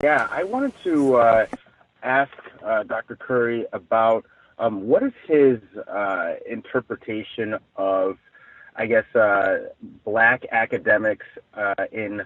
Yeah, I wanted to ask Dr. Curry about what is his interpretation of, I guess, black academics in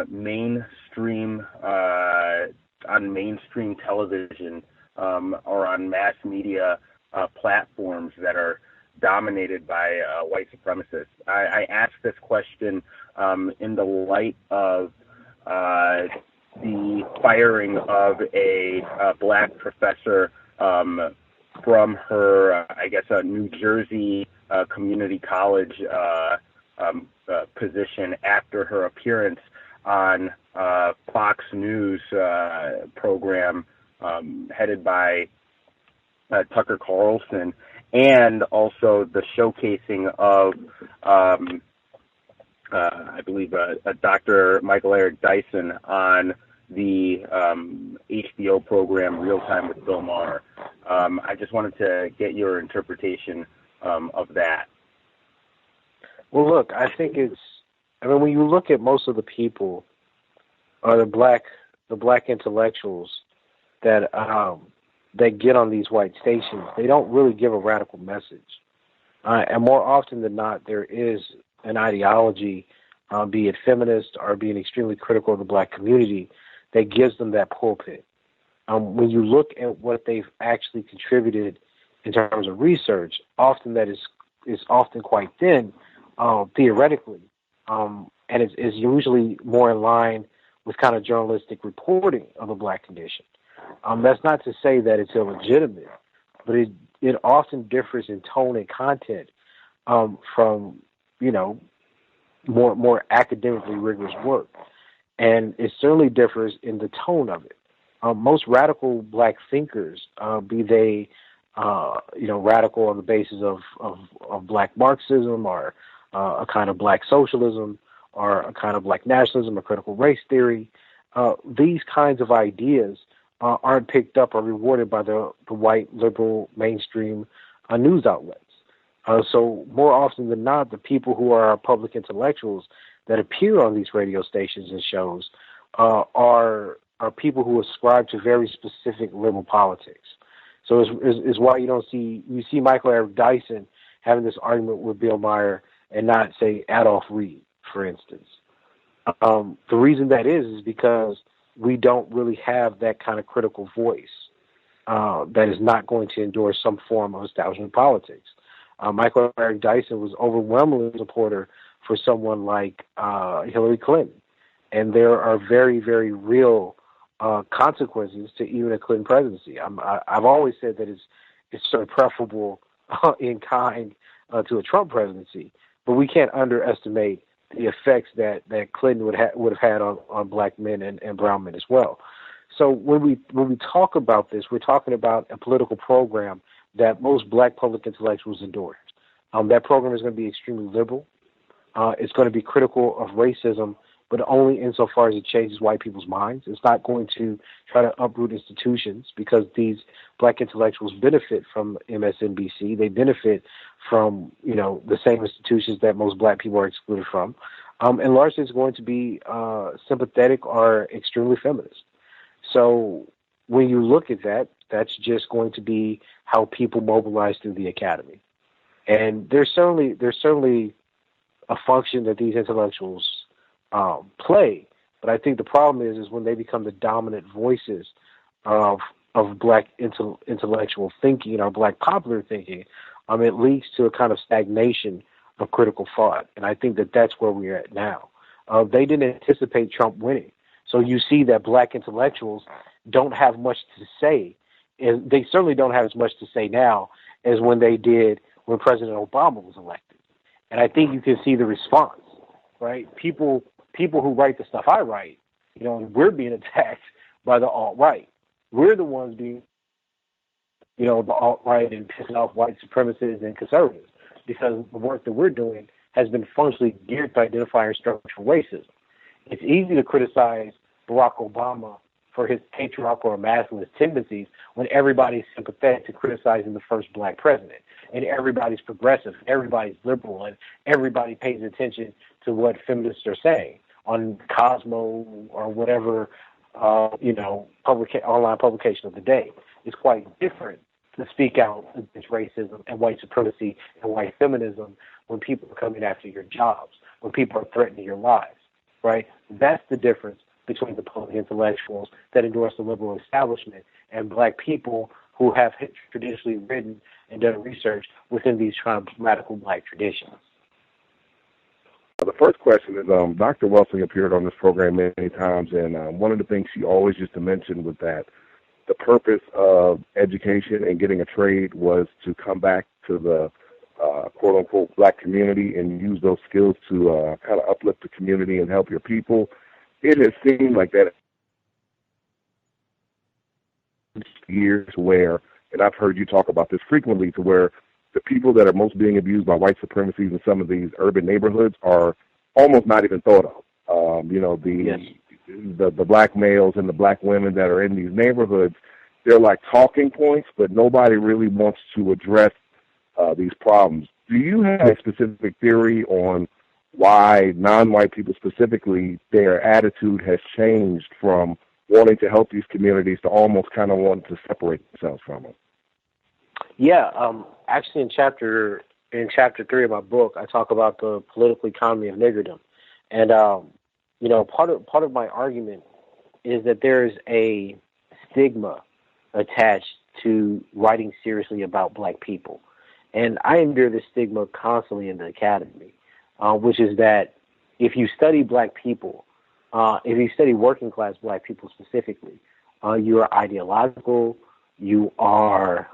mainstream on mainstream television or on mass media platforms that are dominated by white supremacists. I ask this question in the light of uh, the firing of a black professor from her, I guess, a New Jersey community college position after her appearance on Fox News program headed by Tucker Carlson, and also the showcasing of I believe, Dr. Michael Eric Dyson on the HBO program Real Time with Bill Maher. I just wanted to get your interpretation of that. Well, look, I think I mean, when you look at most of the people, or the black intellectuals that that get on these white stations, they don't really give a radical message. And more often than not, there is an ideology, be it feminist or being extremely critical of the black community, that gives them that pulpit. When you look at what they've actually contributed in terms of research, often that is often quite thin, theoretically, and is usually more in line with kind of journalistic reporting of the black condition. That's not to say that it's illegitimate, but it often differs in tone and content from, you know, more academically rigorous work, and it certainly differs in the tone of it. Most radical black thinkers, be they radical on the basis of black Marxism or a kind of black socialism or a kind of black nationalism or critical race theory, these kinds of ideas aren't picked up or rewarded by the white liberal mainstream news outlets. So more often than not, the people who are public intellectuals that appear on these radio stations and shows are people who ascribe to very specific liberal politics. So is why you see Michael Eric Dyson having this argument with Bill Maher and not, say, Adolph Reed, for instance. The reason that is because we don't really have that kind of critical voice that is not going to endorse some form of establishment politics. Michael Eric Dyson was overwhelmingly a supporter for someone like Hillary Clinton, and there are very, very real consequences to even a Clinton presidency. I've always said that it's sort of preferable in kind to a Trump presidency, but we can't underestimate the effects that Clinton would have had on black men and brown men as well. So when we talk about this, we're talking about a political program that most black public intellectuals endorse. That program is going to be extremely liberal. It's going to be critical of racism, but only insofar as it changes white people's minds. It's not going to try to uproot institutions, because these black intellectuals benefit from MSNBC. They benefit from, the same institutions that most black people are excluded from. And largely it's going to be sympathetic or extremely feminist. So when you look at that, that's just going to be how people mobilize through the academy. And there's certainly a function that these intellectuals play, but I think the problem is when they become the dominant voices of black intellectual thinking or black popular thinking, it leads to a kind of stagnation of critical thought, and I think that that's where we're at now. They didn't anticipate Trump winning, so you see that black intellectuals don't have much to say, and they certainly don't have as much to say now as when they did when President Obama was elected. And I think you can see the response, right? People who write the stuff I write, we're being attacked by the alt-right. We're the ones being, the alt-right and pissing off white supremacists and conservatives, because the work that we're doing has been functionally geared to identifying structural racism. It's easy to criticize Barack Obama for his patriarchal or masculinist tendencies when everybody's sympathetic to criticizing the first black president, and everybody's progressive, everybody's liberal, and everybody pays attention to what feminists are saying on Cosmo or whatever online publication of the day. It's quite different to speak out against racism and white supremacy and white feminism when people are coming after your jobs, when people are threatening your lives, right? That's the difference between the public intellectuals that endorse the liberal establishment and black people who have traditionally written and done research within these grammatical black traditions. The first question is, Dr. Welsing appeared on this program many times, and one of the things she always used to mention was that the purpose of education and getting a trade was to come back to the quote-unquote black community and use those skills to kind of uplift the community and help your people. It has seemed like that years where, and I've heard you talk about this frequently, to where the people that are most being abused by white supremacies in some of these urban neighborhoods are almost not even thought of. The black males and the black women that are in these neighborhoods, they're like talking points, but nobody really wants to address these problems. Do you have a specific theory on why non-white people specifically, their attitude has changed from wanting to help these communities to almost kind of wanting to separate themselves from them? Yeah, actually, in chapter 3 of my book, I talk about the political economy of niggerdom, and part of my argument is that there is a stigma attached to writing seriously about black people, and I endure this stigma constantly in the academy, which is that if you study black people, if you study working class black people specifically, you are ideological, you are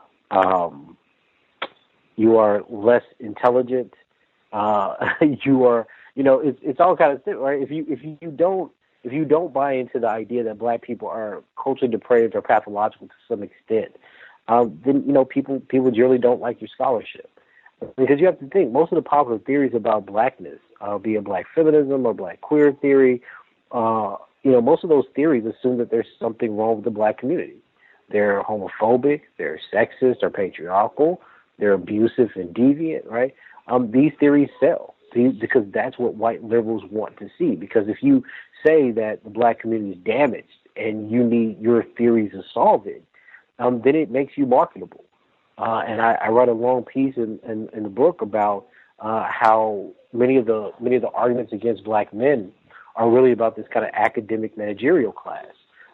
less intelligent. You are, it's all kind of stuff, right? If you don't buy into the idea that black people are culturally depraved or pathological to some extent, then people generally don't like your scholarship, because you have to think most of the popular theories about blackness, be it black feminism or black queer theory, most of those theories assume that there's something wrong with the black community. They're homophobic, they're sexist or patriarchal, they're abusive and deviant, right? These theories sell because that's what white liberals want to see. Because if you say that the black community is damaged and you need your theories to solve it, then it makes you marketable. And I wrote a long piece in the book about how many of the arguments against black men are really about this kind of academic managerial class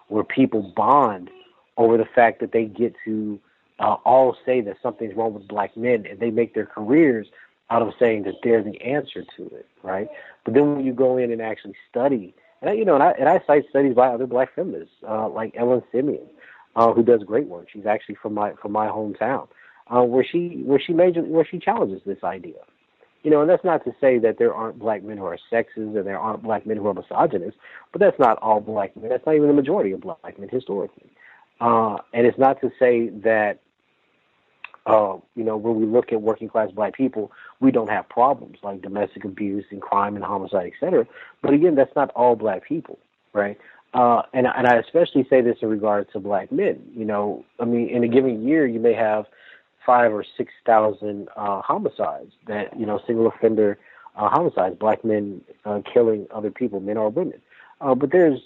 where people bond over the fact that they get to all say that something's wrong with black men, and they make their careers out of saying that they're the answer to it, right? But then when you go in and actually study, and I cite studies by other black feminists like Ellen Simeon, who does great work. She's actually from my hometown, where she challenges this idea. And that's not to say that there aren't black men who are sexist or there aren't black men who are misogynists, but that's not all black men. That's not even the majority of black men historically. And it's not to say that, when we look at working class black people, we don't have problems like domestic abuse and crime and homicide, et cetera. But again, that's not all black people, right? And I especially say this in regard to black men. In a given year, you may have 5,000 or 6,000 homicides, that single offender homicides, black men killing other people, men or women. But there's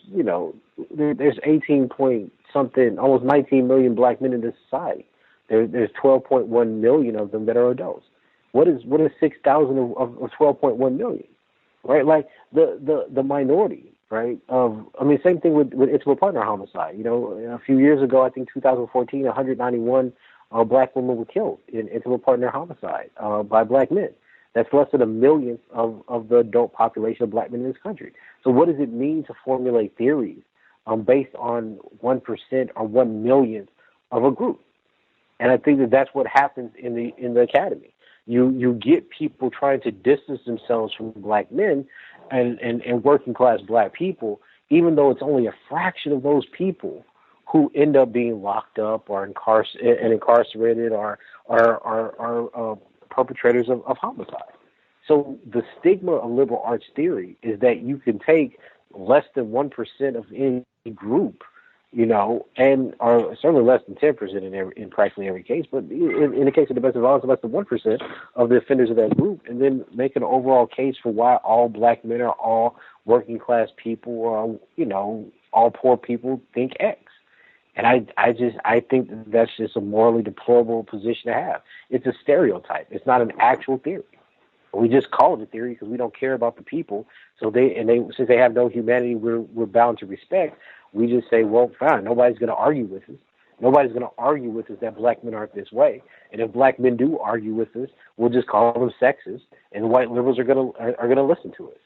18 point something, almost 19 million black men in this society. There's 12.1 million of them that are adults. What is 6,000 of 12.1 million, right? Like the minority, right? Same thing with intimate partner homicide. A few years ago, I think 2014, 191 black women were killed in intimate partner homicide by black men. That's less than a millionth of the adult population of black men in this country. So what does it mean to formulate theories based on 1% or 1 millionth of a group? And I think that's what happens in the academy. You get people trying to distance themselves from black men and working class black people, even though it's only a fraction of those people who end up being locked up or incarcerated or perpetrators of homicide. So the stigma of liberal arts theory is that you can take less than 1% of any group, or certainly less than 10% in practically every case, but in the case of domestic violence, less than 1% of the offenders of that group, and then make an overall case for why all black men are all working class people, or all poor people think X. And I think that's just a morally deplorable position to have. It's a stereotype. It's not an actual theory. We just call it a theory because we don't care about the people. So since they have no humanity, we're bound to respect. We just say, well, fine. Nobody's going to argue with us. Nobody's going to argue with us that black men aren't this way. And if black men do argue with us, we'll just call them sexist, and white liberals are going to listen to us.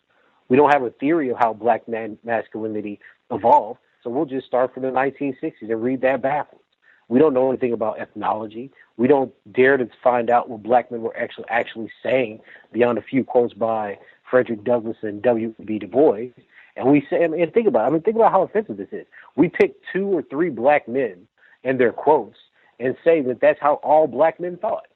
We don't have a theory of how black masculinity evolved, so we'll just start from the 1960s and read that backwards. We don't know anything about ethnology. We don't dare to find out what black men were actually saying beyond a few quotes by Frederick Douglass and W.B. Du Bois. And we say, and think about how offensive this is. We pick 2 or 3 black men and their quotes and say that that's how all black men thought,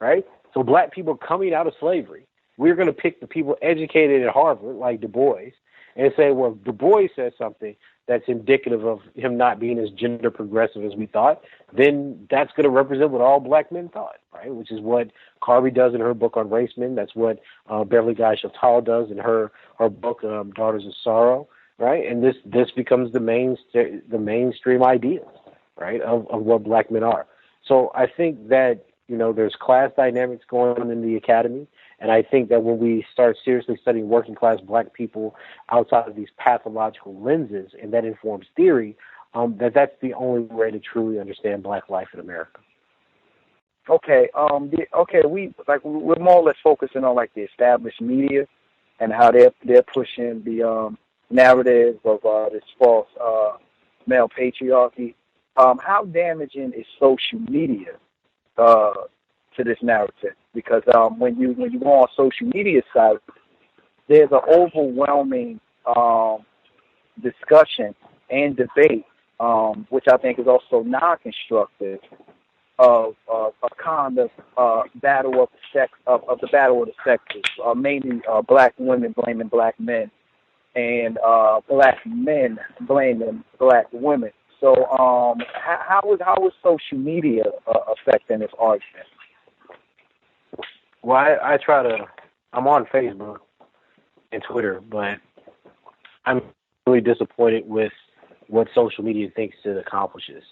right? So black people coming out of slavery, we're going to pick the people educated at Harvard, like Du Bois, and say, well, Du Bois says something that's indicative of him not being as gender progressive as we thought, then that's going to represent what all black men thought, right? Which is what Carvey does in her book on race men. That's what Beverly Guy Chatal does in her book, Daughters of Sorrow, right? And this becomes the mainstream idea, right, of what black men are. So I think that, there's class dynamics going on in the academy, and I think that when we start seriously studying working class black people outside of these pathological lenses, and that informs theory, that's the only way to truly understand black life in America. Okay. We're more or less focusing on like the established media and how they're pushing the narrative of this false male patriarchy. How damaging is social media to this narrative? Because when you go on social media sites, there's an overwhelming discussion and debate, which I think is also non-constructive, of a kind of battle of the battle of the sexes, mainly black women blaming black men, and black men blaming black women. So how is social media affecting this argument? Well, I'm on Facebook and Twitter, but I'm really disappointed with what social media thinks it accomplishes.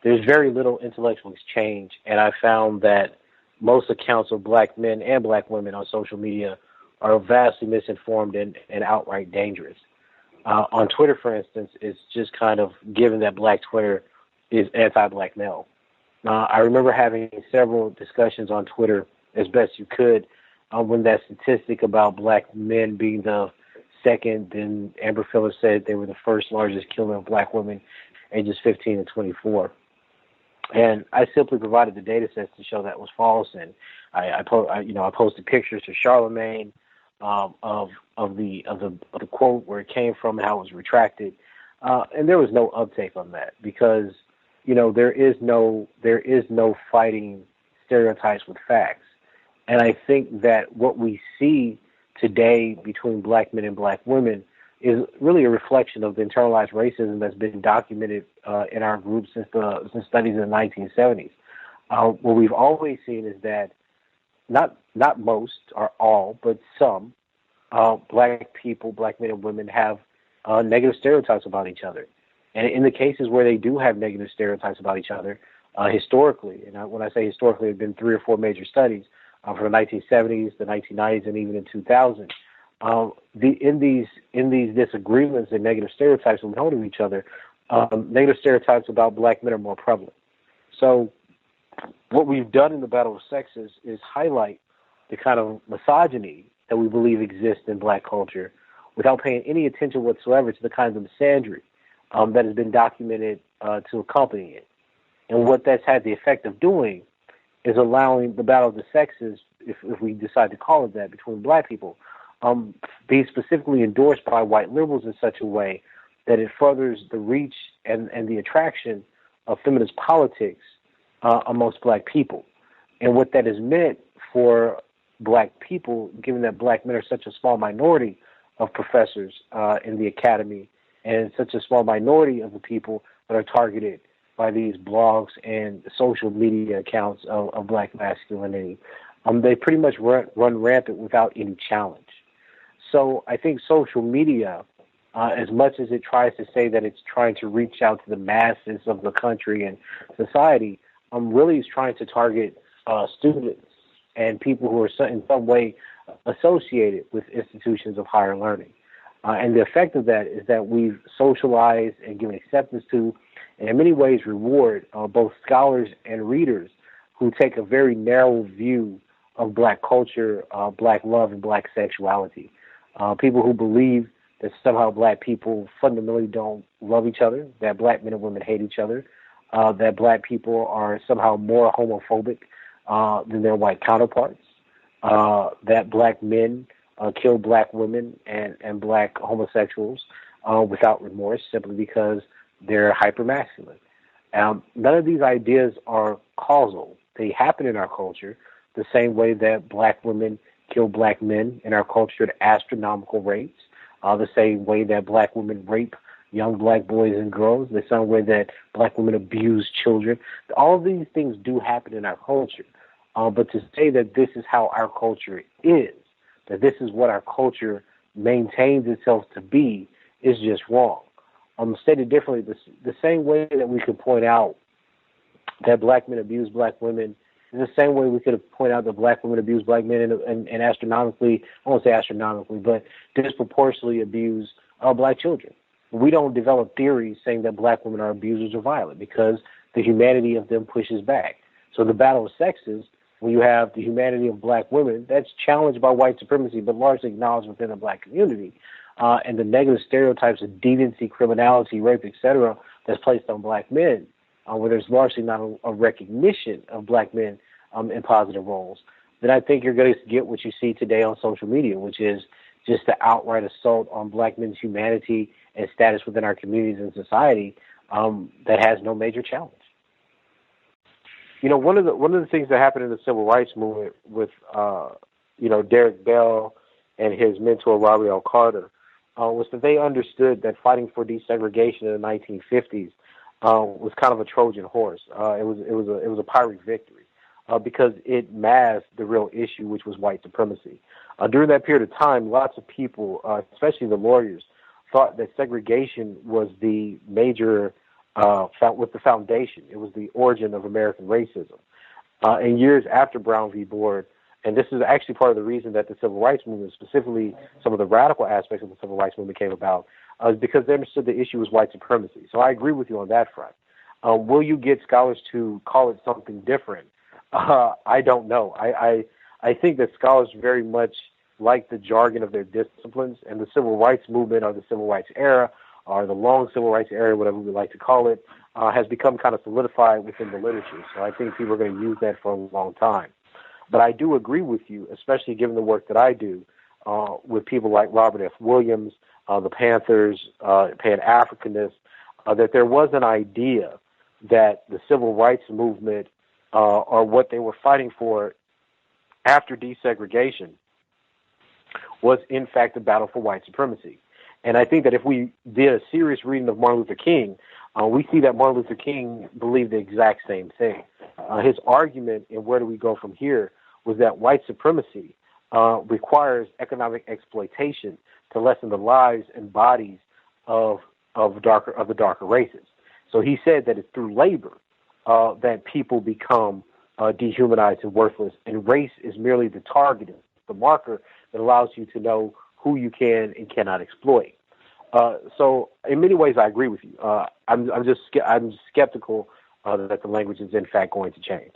There's very little intellectual exchange, and I found that most accounts of black men and black women on social media are vastly misinformed and outright dangerous. On Twitter, for instance, it's just kind of given that black Twitter is anti-black male. I remember having several discussions on Twitter, as best you could, when that statistic about black men being the second, then Amber Phillips said they were the first largest killer of black women, ages 15 and 24. And I simply provided the data sets to show that was false. And I posted pictures to Charlemagne of the quote, where it came from, and how it was retracted. And there was no uptake on that because, there is no fighting stereotypes with facts. And I think that what we see today between black men and black women is really a reflection of the internalized racism that's been documented in our group since studies in the 1970s. What we've always seen is that not most or all, but some black people, black men and women, have negative stereotypes about each other. And in the cases where they do have negative stereotypes about each other, historically, and when I say historically, there have been 3 or 4 major studies from the 1970s, the 1990s, and even in 2000. In these disagreements and negative stereotypes we hold of each other, negative stereotypes about black men are more prevalent. So what we've done in the battle of sexes is highlight the kind of misogyny that we believe exists in black culture without paying any attention whatsoever to the kinds of misandry that has been documented to accompany it. And what that's had the effect of doing is allowing the battle of the sexes, if we decide to call it that, between black people, be specifically endorsed by white liberals in such a way that it furthers the reach and the attraction of feminist politics amongst black people. And what that has meant for black people, given that black men are such a small minority of professors in the academy, and such a small minority of the people that are targeted by these blogs and social media accounts of black masculinity, they pretty much run rampant without any challenge. So I think social media as much as it tries to say that it's trying to reach out to the masses of the country and society, really is trying to target students and people who are in some way associated with institutions of higher learning. And the effect of that is that we've socialized and given acceptance to, and in many ways reward both scholars and readers who take a very narrow view of black culture, black love, and black sexuality. People who believe that somehow black people fundamentally don't love each other, that black men and women hate each other, that black people are somehow more homophobic than their white counterparts, that black men kill black women and black homosexuals without remorse simply because they're hypermasculine. None of these ideas are causal. They happen in our culture the same way that black women kill black men in our culture at astronomical rates, the same way that black women rape young black boys and girls, the same way that black women abuse children. All of these things do happen in our culture. But to say that this is how our culture is, that this is what our culture maintains itself to be, is just wrong. Stated differently, the same way that we could point out that black men abuse black women is the same way we could have pointed out that black women abuse black men and astronomically, I won't say astronomically, but disproportionately abuse black children. We don't develop theories saying that black women are abusers or violent because the humanity of them pushes back. So the battle of sexes, when you have the humanity of black women, that's challenged by white supremacy, but largely acknowledged within the black community, and the negative stereotypes of deviancy, criminality, rape, etc., that's placed on black men, where there's largely not a recognition of black men in positive roles, then I think you're going to get what you see today on social media, which is just the outright assault on black men's humanity and status within our communities and society that has no major challenge. You know, one of the things that happened in the civil rights movement with Derek Bell and his mentor Robert L. Carter was that they understood that fighting for desegregation in the 1950s was kind of a Trojan horse. It was a Pyrrhic victory because it masked the real issue, which was white supremacy. During that period of time, lots of people, especially the lawyers, thought that segregation was the major with the foundation. It was the origin of American racism. And years after Brown v. Board, and this is actually part of the reason that the civil rights movement, specifically some of the radical aspects of the civil rights movement came about, is because they understood the issue was white supremacy. So I agree with you on that front. Will you get scholars to call it something different? I don't know. I think that scholars very much like the jargon of their disciplines, and the civil rights movement or the civil rights era or the long civil rights era, whatever we like to call it, has become kind of solidified within the literature. So I think people are going to use that for a long time. But I do agree with you, especially given the work that I do with people like Robert F. Williams, the Panthers, Pan-Africanists, that there was an idea that the civil rights movement or what they were fighting for after desegregation was in fact a battle for white supremacy. And I think that if we did a serious reading of Martin Luther King, we see that Martin Luther King believed the exact same thing. His argument in Where Do We Go From Here was that white supremacy requires economic exploitation to lessen the lives and bodies of the darker races. So he said that it's through labor that people become dehumanized and worthless, and race is merely the target, the marker that allows you to know who you can and cannot exploit. So in many ways, I agree with you. I'm skeptical that the language is in fact going to change.